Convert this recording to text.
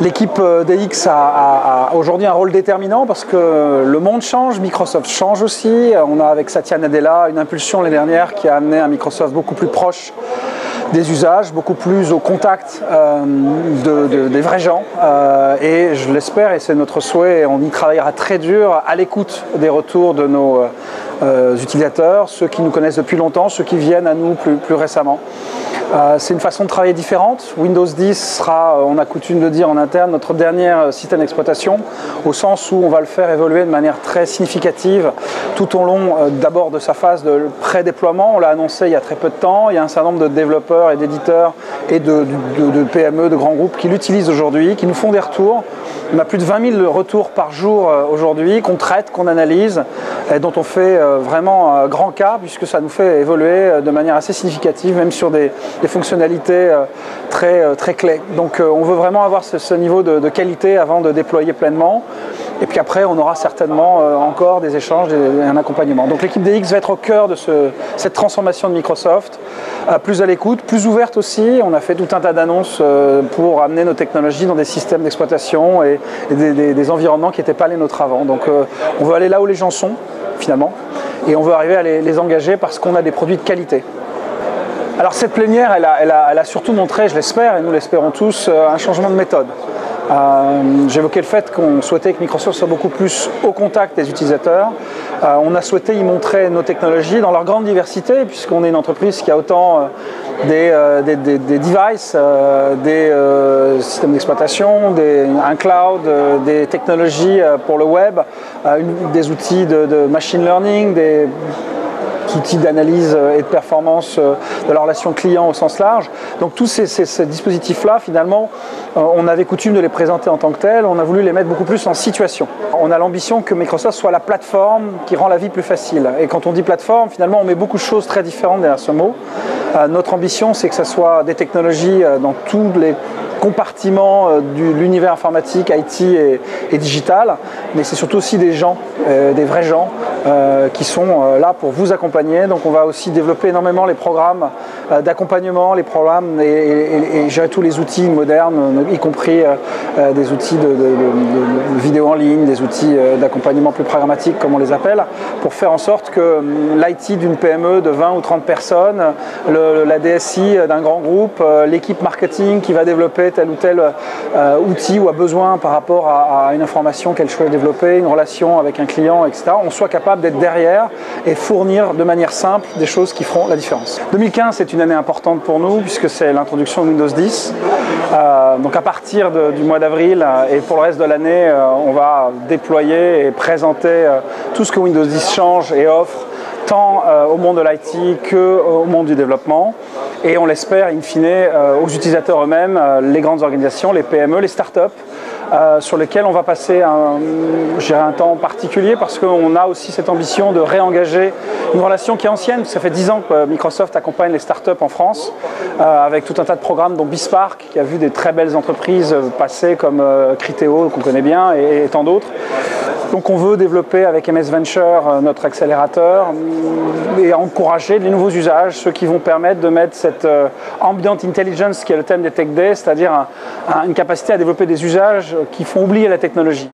L'équipe DX a aujourd'hui un rôle déterminant parce que le monde change, Microsoft change aussi. On a avec Satya Nadella une impulsion l'année dernière qui a amené un Microsoft beaucoup plus proche des usages, beaucoup plus au contact des vrais gens. Et je l'espère, et c'est notre souhait, on y travaillera très dur à l'écoute des retours de nos utilisateurs, ceux qui nous connaissent depuis longtemps, ceux qui viennent à nous plus récemment. C'est une façon de travailler différente. Windows 10 sera, on a coutume de dire en interne, notre dernier système d'exploitation, au sens où on va le faire évoluer de manière très significative tout au long d'abord de sa phase de pré-déploiement. On l'a annoncé il y a très peu de temps. Il y a un certain nombre de développeurs et d'éditeurs et de PME, de grands groupes qui l'utilisent aujourd'hui, qui nous font des retours. On a plus de 20 000 retours par jour aujourd'hui qu'on traite, qu'on analyse et dont on fait vraiment grand cas puisque ça nous fait évoluer de manière assez significative, même sur des fonctionnalités très clés. Donc on veut vraiment avoir ce niveau de qualité avant de déployer pleinement. Et puis après, on aura certainement encore des échanges et un accompagnement. Donc l'équipe DX va être au cœur de cette transformation de Microsoft, plus à l'écoute, plus ouverte aussi. On a fait tout un tas d'annonces pour amener nos technologies dans des systèmes d'exploitation et des environnements qui n'étaient pas les nôtres avant. Donc on veut aller là où les gens sont, finalement, et on veut arriver à les engager parce qu'on a des produits de qualité. Alors cette plénière, elle a surtout montré, je l'espère, et nous l'espérons tous, un changement de méthode. J'évoquais le fait qu'on souhaitait que Microsoft soit beaucoup plus au contact des utilisateurs. On a souhaité y montrer nos technologies dans leur grande diversité, puisqu'on est une entreprise qui a autant des devices, des systèmes d'exploitation, un cloud, des technologies pour le web, des outils de machine learning, des outils d'analyse et de performance de la relation client au sens large. Donc tous ces dispositifs-là, finalement, on avait coutume de les présenter en tant que tels, on a voulu les mettre beaucoup plus en situation. On a l'ambition que Microsoft soit la plateforme qui rend la vie plus facile. Et quand on dit plateforme, finalement, on met beaucoup de choses très différentes derrière ce mot. Notre ambition, c'est que ce soit des technologies dans tous les compartiments de l'univers informatique, IT et digital, mais c'est surtout aussi des gens, des vrais gens qui sont là pour vous accompagner. Donc on va aussi développer énormément les programmes d'accompagnement, les programmes et gérer tous les outils modernes, y compris des outils de vidéo en ligne, des outils d'accompagnement plus pragmatiques comme on les appelle, pour faire en sorte que l'IT d'une PME de 20 ou 30 personnes, la DSI d'un grand groupe, l'équipe marketing qui va développer tel ou tel outil ou a besoin par rapport à une information qu'elle souhaite développer, une relation avec un client, etc., on soit capable d'être derrière et fournir de manière simple des choses qui feront la différence. 2015, c'est une année importante pour nous puisque c'est l'introduction de Windows 10. Donc à partir du mois d'avril et pour le reste de l'année, on va déployer et présenter tout ce que Windows 10 change et offre, tant au monde de l'IT qu'au monde du développement. Et on l'espère, in fine, aux utilisateurs eux-mêmes, les grandes organisations, les PME, les startups, sur lesquels on va passer un temps particulier parce qu'on a aussi cette ambition de réengager une relation qui est ancienne. Ça fait 10 ans que Microsoft accompagne les startups en France avec tout un tas de programmes dont BizSpark qui a vu des très belles entreprises passer comme Criteo qu'on connaît bien et tant d'autres. Donc on veut développer avec MS Venture notre accélérateur et encourager les nouveaux usages, ceux qui vont permettre de mettre cette ambient intelligence qui est le thème des Tech Days, c'est-à-dire une capacité à développer des usages qui font oublier la technologie.